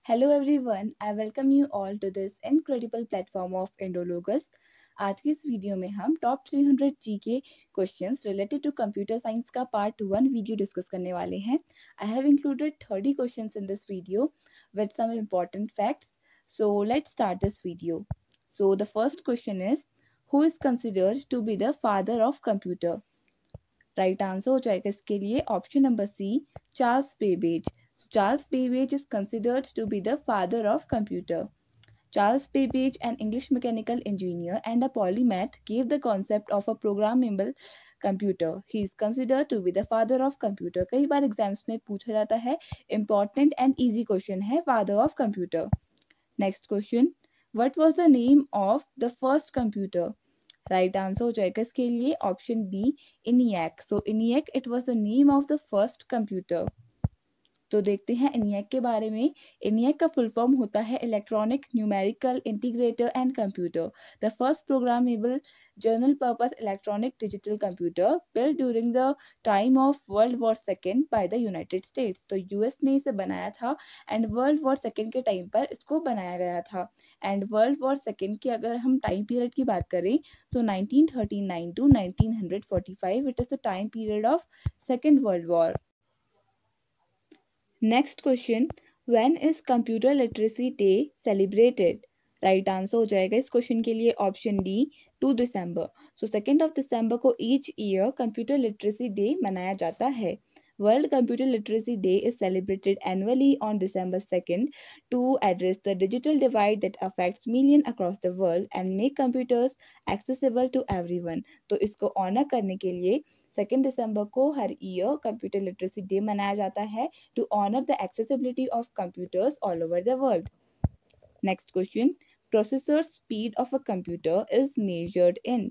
Hello everyone, I welcome you all to this incredible platform of Indologus. आज की इस video में हम top 300 GK questions related to computer science का part 1 video discuss करने वाले हैं. I have included 30 questions in this video with some important facts. So let's start this video. So the first question is, who is considered to be the father of computer? Right answer हो जाएगा इसके लिए option number C, Charles Babbage. So Charles Babbage is considered to be the father of computer. Charles Babbage, an English mechanical engineer and a polymath, gave the concept of a programmable computer. He is considered to be the father of computer. कई बार exams में पूछा जाता है, important and easy question है, father of computer. Next question, what was the name of the first computer? Right answer हो जाएगा इसके लिए option B, ENIAC. So ENIAC it was the name of the first computer. तो देखते हैं ENIAC के बारे में. इनियक का फुल फॉर्म होता है electronic numerical integrator and computer. The first programmable general purpose electronic digital computer build during the time of world war second by the United states. तो यूएस ने इसे बनाया था एंड वर्ल्ड वॉर सेकेंड के time पर इसको बनाया गया था. एंड वर्ल्ड वॉर सेकेंड की अगर हम टाइम पीरियड की बात करें तो 1939 to 1945 it is the time period of second world war. Next question, when is computer literacy day celebrated? Right answer हो जाएगा इस क्वेश्चन के लिए ऑप्शन डी, 2 दिसंबर. सो 2 दिसंबर को each year computer literacy day मनाया जाता है. World Computer Literacy Day is celebrated annually on December 2nd to address the digital divide that affects millions across the world and make computers accessible to everyone. तो इसको honour करने के लिए 2 दिसंबर को हर year computer literacy day मनाया जाता है to honor the accessibility of computers all over the world. Next question, processor speed of a computer is measured in.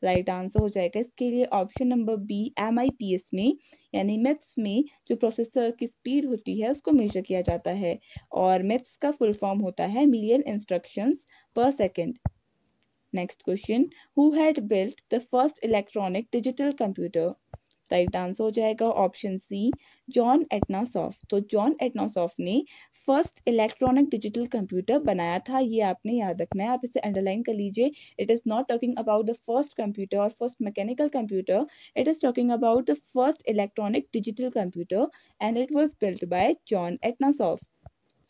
Right answer हो जाएगा इसके लिए ऑप्शन नंबर बी, MIPS में यानी मिप्स में जो प्रोसेसर की स्पीड होती है उसको मेजर किया जाता है. और मिप्स का फुल फॉर्म होता है मिलियन इंस्ट्रक्शंस पर second. Next question, who had built the first electronic digital computer? Right answer हो जाएगा ऑप्शन सी, जॉन एटनासॉफ. तो जॉन एटनासॉफ ने फर्स्ट इलेक्ट्रॉनिक डिजिटल कंप्यूटर बनाया था. ये आपने याद रखना है, आप इसे अंडरलाइन कर लीजिए. It is not talking about the first computer और first mechanical computer, it is talking about the first electronic digital computer and it was built by John Atanasoff.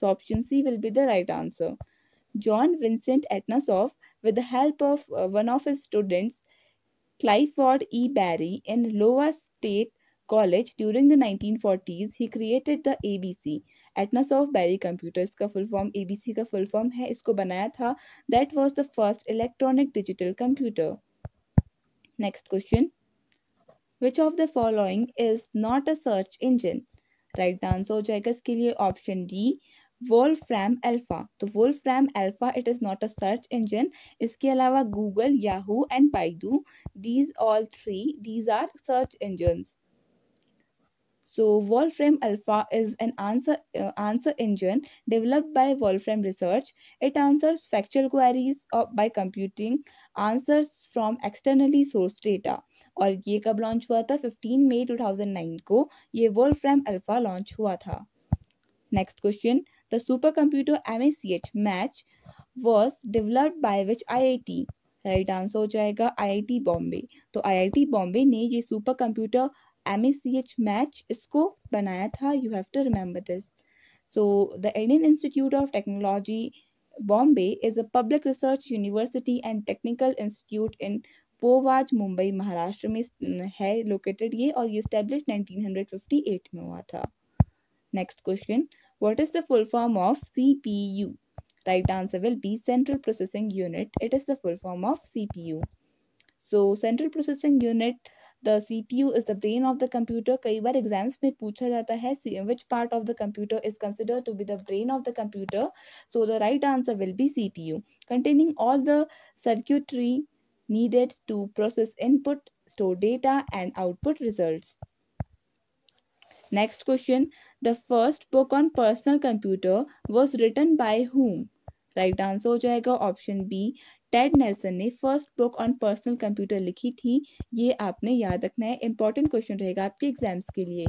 So option C will be the right answer. John Vincent Etnasoff, with the help of one of his students, Clifford E. Barry, in Iowa State College during the 1940s, he created the ABC. Etnasoff Barry Computers का full form ABC का full form है, इसको बनाया था. That was the first electronic digital computer. Next question, which of the following is not a search engine? Right answer हो जाएगा इसके लिए ऑप्शन डी, वोल्फ्रैम अल्फा. तो Wolfram Alpha it is not a search engine. इसके अलावा Google, Yahoo and Baidu, these all three, these are search engines. So Wolfram Alpha is an answer engine developed by Wolfram Research. It answers factual queries by computing answers from externally sourced data. और ये कब launch हुआ था? 15 मई 2009 को ये Wolfram Alpha launch हुआ था. Next question, the super computer MACH match was developed by which IIT? Right answer हो जाएगा IIT बॉम्बे. तो IIT बॉम्बे ने ये सुपर कंप्यूटर MACH मैच इसको बनाया था. You have to remember this. So the Indian Institute of Technology Bombay is a public research university and technical institute in Powai, Mumbai, Maharashtra में है लोकेटेड ये, और ये स्टैब्लिश 1958 में हुआ था. Next question, what is the full form of CPU? Right answer will be Central Processing Unit. It is the full form of CPU. So Central Processing Unit, the CPU is the brain of the computer. कई बार exams में पूछा जाता है which part of the computer is considered to be the brain of the computer. So the right answer will be CPU, containing all the circuitry needed to process input, store data and output results. Next question, the first book on personal computer was written by whom? Right answer हो जाएगा option B, Ted Nelson ने first book on personal computer लिखी थी. ये आपने याद रखना है, इंपॉर्टेंट क्वेश्चन रहेगा आपके एग्जाम्स के लिए.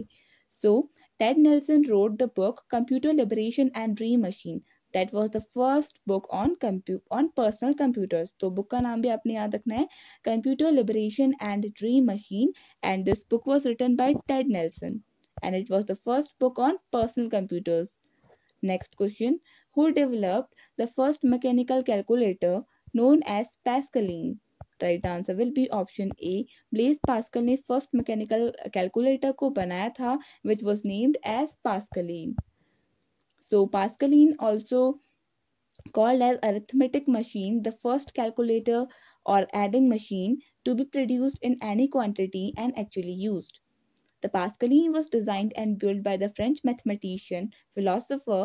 सो Ted Nelson wrote the book Computer Liberation and Dream Machine. That was the first book on personal computers. तो book का नाम भी आपने याद रखना है, Computer Liberation and Dream Machine, and this book was written by Ted Nelson, and it was the first book on personal computers. Next question: who developed the first mechanical calculator known as Pascaline? Right answer will be option A. Blaise Pascal ने first mechanical calculator को बनाया था, which was named as Pascaline. So Pascaline, also called as arithmetic machine, the first calculator or adding machine to be produced in any quantity and actually used. The Pascaline was designed and built by the French mathematician philosopher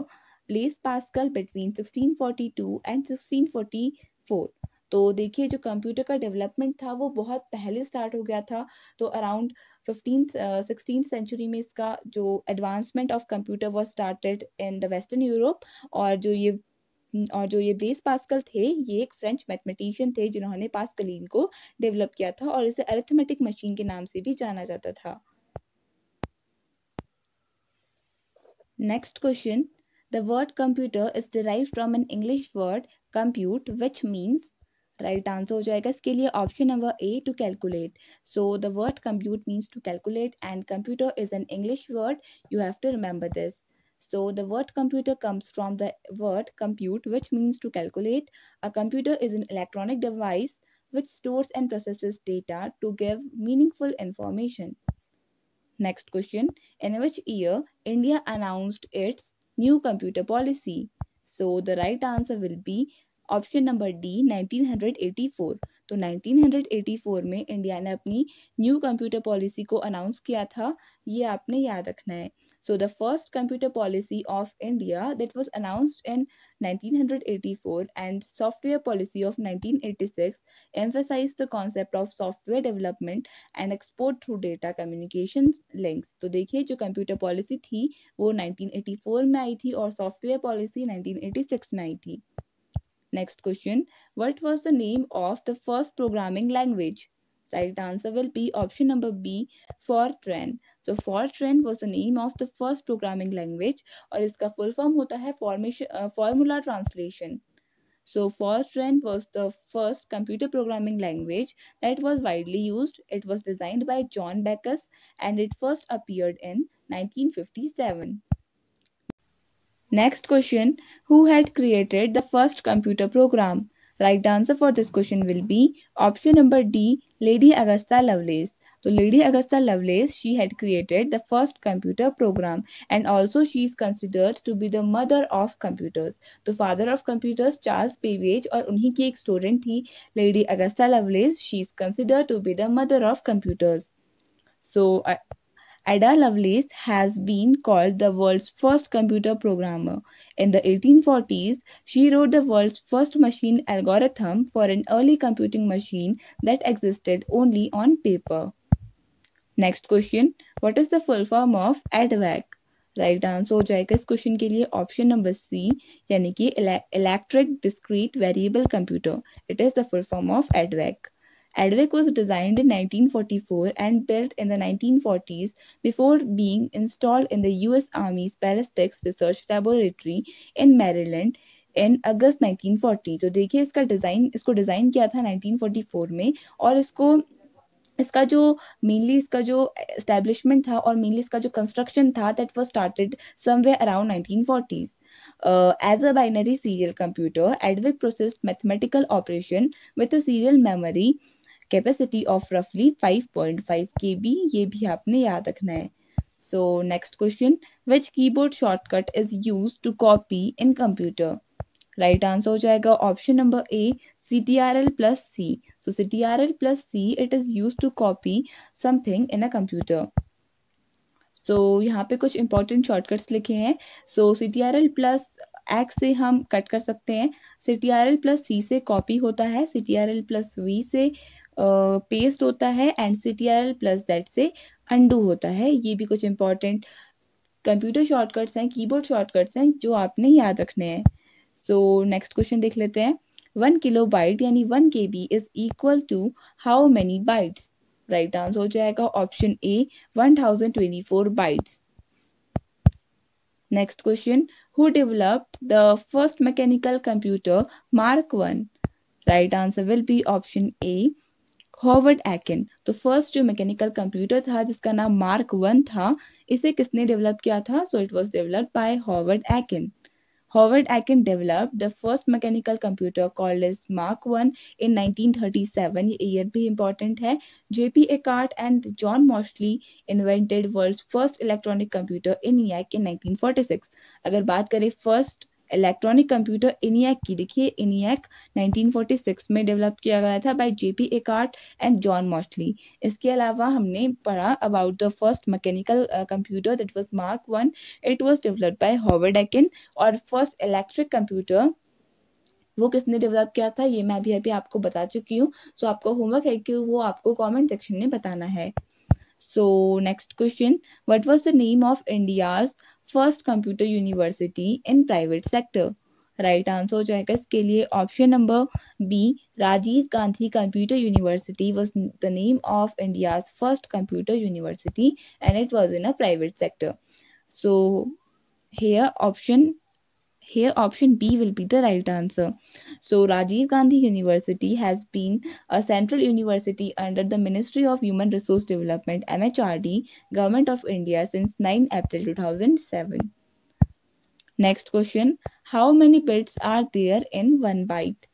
Blaise Pascal between 1642 and 1644. तो देखिए जो computer का development था वो बहुत पहले start हो गया था, तो अराउंड 16th सेंचुरी में इसका जो advancement of computer was started in the western Europe. और जो ये ब्लेस पास्कल थे, ये एक फ्रेंच मैथमेटिशियन थे जिन्होंने पास्कलिन को डेवलप किया था और इसे अरिथमेटिक मशीन के नाम से भी जाना जाता था। Next question: the word computer is derived from an English word compute, which means, right answer हो जाएगा इसके लिए option number A, to calculate. So the word compute means to calculate, and computer is an English word. You have to remember this. So the word computer comes from the word compute, which means to calculate. A computer is an electronic device which stores and processes data to give meaningful information. Next question: in which year India announced its new computer policy? So the right answer will be option number D, 1984. तो 1984 में India ने अपनी new computer policy को announce किया था, ये आपने याद रखना है। So the first computer policy of India that was announced in 1984 and software policy of 1986 emphasized the concept of software development and export through data communications links. तो देखिए जो कंप्यूटर पॉलिसी थी वो 1984 में आई थी और सॉफ्टवेयर पॉलिसी 1986 में आई थी। Next question: what was the name of the first programming language? Right answer will be option number B, Fortran. So Fortran was the name of the first programming language और इसका full form होता है formula translation. So Fortran was the first computer programming language that was widely used. It was designed by John Backus and it first appeared in 1957. Next question: who had created the first computer program? Right answer for this question will be option number D, Lady Augusta Lovelace. So Lady Augusta Lovelace, she had created the first computer program, and also she is considered to be the mother of computers. तो father of computers Charles Babbage और उन्हीं की एक student थी Lady Augusta Lovelace. She is considered to be the mother of computers. So Ada Lovelace has been called the world's first computer programmer. In the 1840s, she wrote the world's first machine algorithm for an early computing machine that existed only on paper. Next question: what is the full form of ADVAC? Right answer हो जाएगा इस question के लिए option number सी, यानी कि electric discrete variable computer. It is the full form of ADVAC. ADVAC was designed in 1944 and built in the 1940s before being installed in the US Army's Ballistics Research Laboratory in Maryland in August 1940. तो देखिए इसको design किया था 1944 में, और इसका जो establishment था और मेनली इसका जो कंस्ट्रक्शन था that was started somewhere around 1940s. As a binary serial computer, ADVAC processed mathematical operation with a serial memory capacity of roughly 5.5 KB. ये भी आपने याद रखना है. So next question: which keyboard shortcut is used to copy in computer? Right answer हो जाएगा option number A, CTRL+C. So CTRL+C it is used to copy something in a computer. So यहाँ पे कुछ इंपॉर्टेंट शॉर्टकट्स लिखे हैं. सो CTRL+X से हम cut कर सकते हैं, CTRL+C से कॉपी होता है, CTRL+V से पेस्ट होता है, एंड CTRL+Z से अंडू होता है. ये भी कुछ इंपॉर्टेंट कंप्यूटर शॉर्टकट्स हैं, कीबोर्ड शॉर्टकट्स हैं जो आपने याद रखने हैं. सो नेक्स्ट क्वेश्चन देख लेते हैं. 1 किलोबाइट यानी 1 KB is equal to how many bytes? Right answer हो जाएगा option A, 1024 bytes. Next question, who developed the first mechanical computer Mark 1? Right answer will be option A, Howard Eakin. तो first जो mechanical computer था जिसका नाम mark 1 था, इसे किसने डेवलप किया था? So it was developed by Howard Eakin. Howard Aiken developed the first mechanical computer called as Mark 1 in 1937. ये ईयर भी important है। JP Eckart and John Moseley invented world's first electronic computer ENIAC in 1946. अगर बात करें first electronic computer ENIAC की, देखिए ENIAC 1946 में develop किया गया था by JP Eckert and John Mauchly. इसके अलावा हमने पढ़ा about the first mechanical computer that was Mark 1। It was developed by Howard Aiken. और फर्स्ट इलेक्ट्रिक कंप्यूटर वो किसने डेवलप किया था, ये मैं अभी आपको बता चुकी हूँ। सो आपको होमवर्क है कि वो आपको कमेंट सेक्शन में बताना है। So next question, what was the name of India's first computer university in private sector? Right answer हो जाएगा इसके लिए option number B, Rajiv Gandhi computer university was the name of India's first computer university and it was in a private sector. So here option B will be the right answer. So Rajiv Gandhi University has been a central university under the Ministry of Human Resource Development MHRD, Government of India since 9 April 2007. Next question, how many bits are there in 1 byte?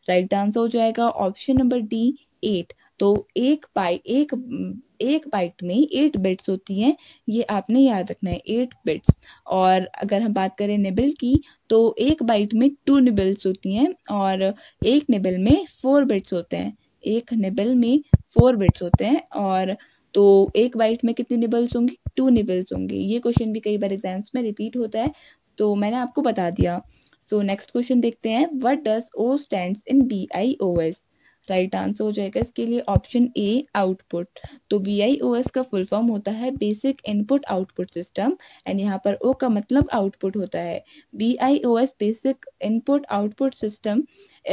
Right answer हो जाएगा option number D, 8। तो एक bite में 8 bits होती हैं, ये आपने याद रखना है, 8 बिट्स। और अगर हम बात करें निबल की, तो एक बाइट में 2 निबल्स होती हैं और एक निबल में 4 बिट्स होते हैं। एक निबल में 4 बिट्स होते हैं और तो एक बाइट में कितनी निबल्स होंगी? 2 निबल्स होंगी। ये क्वेश्चन भी कई बार एग्जाम्स में रिपीट होता है, तो मैंने आपको बता दिया। सो नेक्स्ट क्वेश्चन देखते हैं, what does O stands in BIOS? Right answer हो जाएगा इसके लिए ऑप्शन ए, आउटपुट। तो BIOS का फुल फॉर्म होता है basic input output system and यहाँ पर ओ का मतलब आउटपुट होता है। BIOS basic input output system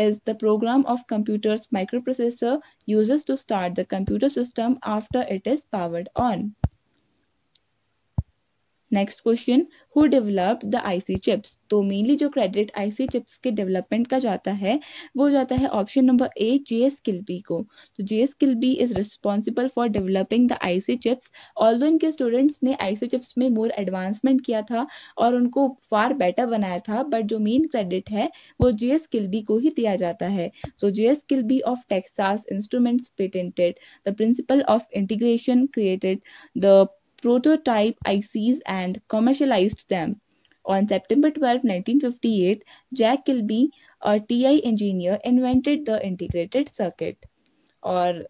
is the program of computer's microprocessor uses to start the computer system after it is powered on. Next question, who developed the IC chips? तो mainly जो credit IC chips के development का जाता है वो जाता है option number ए, JS Kilby को। तो JS Kilby is responsible for developing the IC chips. Although इनके स्टूडेंट्स ने IC चिप्स में मोर एडवांसमेंट किया था और उनको फार बेटर बनाया था, बट जो मेन क्रेडिट है वो JS Kilby को ही दिया जाता है। सो JS Kilby of Texas instruments patented the principle of integration, created the prototype ICs and commercialized them. On September 12, 1958, Jack Kilby, a TI engineer, invented the integrated circuit. और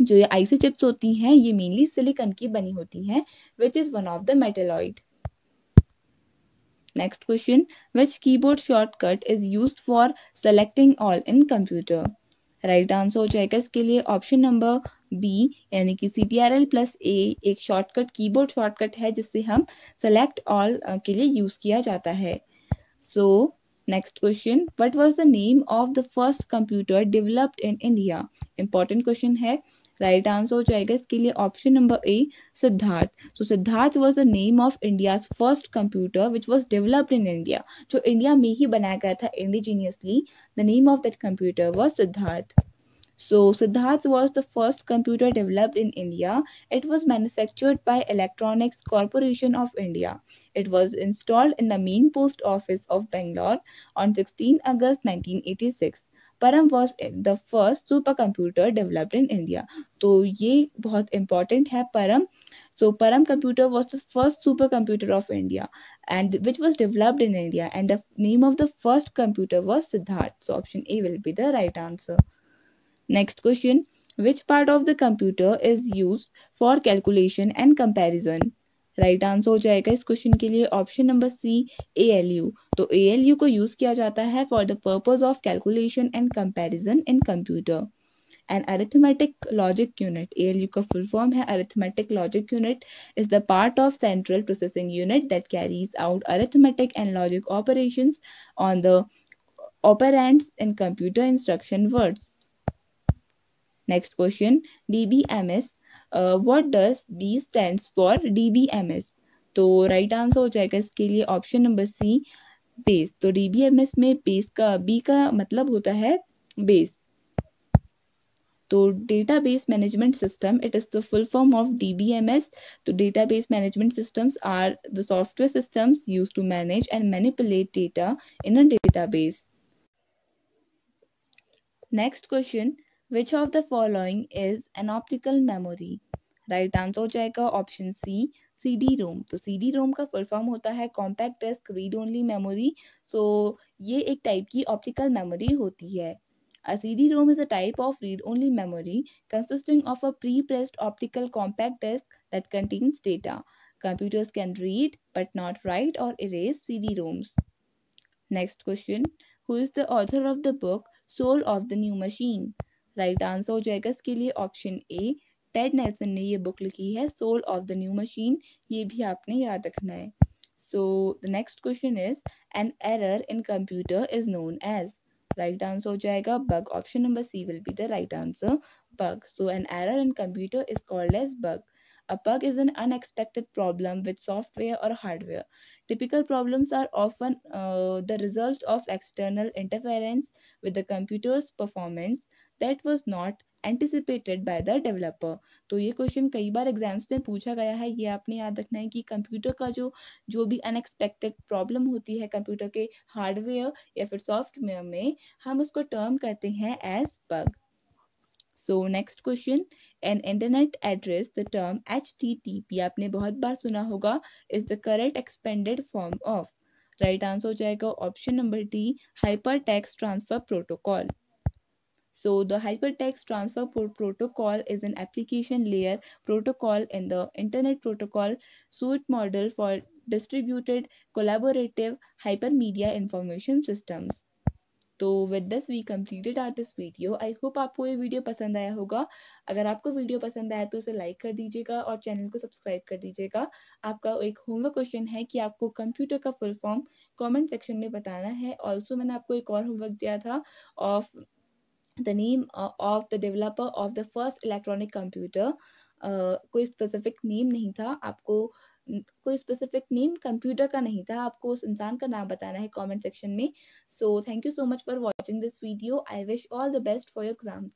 जो ये IC chips होती हैं ये मेनली सिलिकॉन की बनी होती हैं, which is one of the metalloid. Next question, which keyboard shortcut is used for selecting all in computer? Right answer हो जाएगा इसके लिए ऑप्शन नंबर बी, यानी कि CTRL+A एक शॉर्टकट कीबोर्ड शॉर्टकट है जिससे हम सेलेक्ट ऑल के लिए यूज किया जाता है। So next question, what was the name of the first computer developed in India? Important question है। राइट आंसर हो जाएगा इसके लिए option number A, Siddharth. So Siddharth was the name of India's first computer which was developed in India. जो India में ही बनाया गया था indigenously, the name of that computer was Siddharth. So Siddharth was the first computer developed in India. It was manufactured by Electronics Corporation of India. It was installed in the main post office of Bangalore on 16 August 1986. Param was the first supercomputer developed in India. तो ये बहुत important है Param. So Param computer was the first supercomputer of India and which was developed in India, and the name of the first computer was Siddharth. So option A will be the right answer. Next question, which part of the computer is used for calculation and comparison? Right answer हो जाएगा इस question के लिए option number सी, ALU। तो ALU को use किया जाता है for the purpose of calculation and comparison in computer. An arithmetic logic unit, ALU का full form है arithmetic logic unit, is the part of central processing unit that carries out arithmetic and logic operations on the operands in computer instruction words. Next question, DBMS. What does D stands for? DBMS. तो right answer हो जाएगा इसके लिए option number C, base. तो DBMS में base का B का मतलब होता है बेस। तो database management system, it is the full form of DBMS. तो database management systems are the software systems used to manage and manipulate data in a database. Next question, which of the following is an optical memory? Right answer हो जाएगा option C, CD ROM. तो CD ROM का full form होता है compact disc read only memory. So ये एक type की optical memory होती है। A CD-ROM is a type of read-only memory consisting of a pre-pressed optical compact disc that contains data. Computers can read but not write or erase CD-ROMs. Next question, who is the author of the book Soul of the New Machine? Right answer हो जाएगा इसके लिए option ए, Ted Nelson ने ये book लिखी है soul of the new machine. ये भी आपने याद रखना है। So the next question is, an error in computer is known as. Right answer हो जाएगा bug. Option number C will be the right answer, bug. So an error in computer is called as bug. A bug is an unexpected problem with software or hardware. Typical problems are often the result of external interference with the computer's performance that was not anticipated by the developer. तो ये question कई बार exams में पूछा गया है। ये आपने याद रखना है कि कंप्यूटर का जो भी अनएक्सपेक्टेड प्रॉब्लम होती है कंप्यूटर के हार्डवेयर या फिर सॉफ्टवेयर में, हम उसको टर्म करते हैं as bug. So next question, an internet address, the term HTTP आपने बहुत बार सुना होगा, is the correct expanded form of. Right answer हो जाएगा option number D, hypertext transfer protocol. So the hypertext transfer protocol is an application layer protocol in the internet protocol suite model for distributed collaborative hypermedia information systems. तो with this we completed our this video. I hope आपको ये video पसंद आया होगा। अगर आपको video पसंद आया तो उसे लाइक कर दीजिएगा और चैनल को सब्सक्राइब कर दीजिएगा। आपका एक होमवर्क क्वेश्चन है कि आपको कंप्यूटर का फुल फॉर्म कमेंट सेक्शन में बताना है। ऑल्सो मैंने आपको एक और होमवर्क दिया था of the name of the developer of the first electronic computer. कोई स्पेसिफिक नेम नहीं था आपको, कोई स्पेसिफिक नेम कंप्यूटर का नहीं था, आपको उस इंसान का नाम बताना है कमेंट सेक्शन में। So thank you so much for watching this video. I wish all the best for your exams.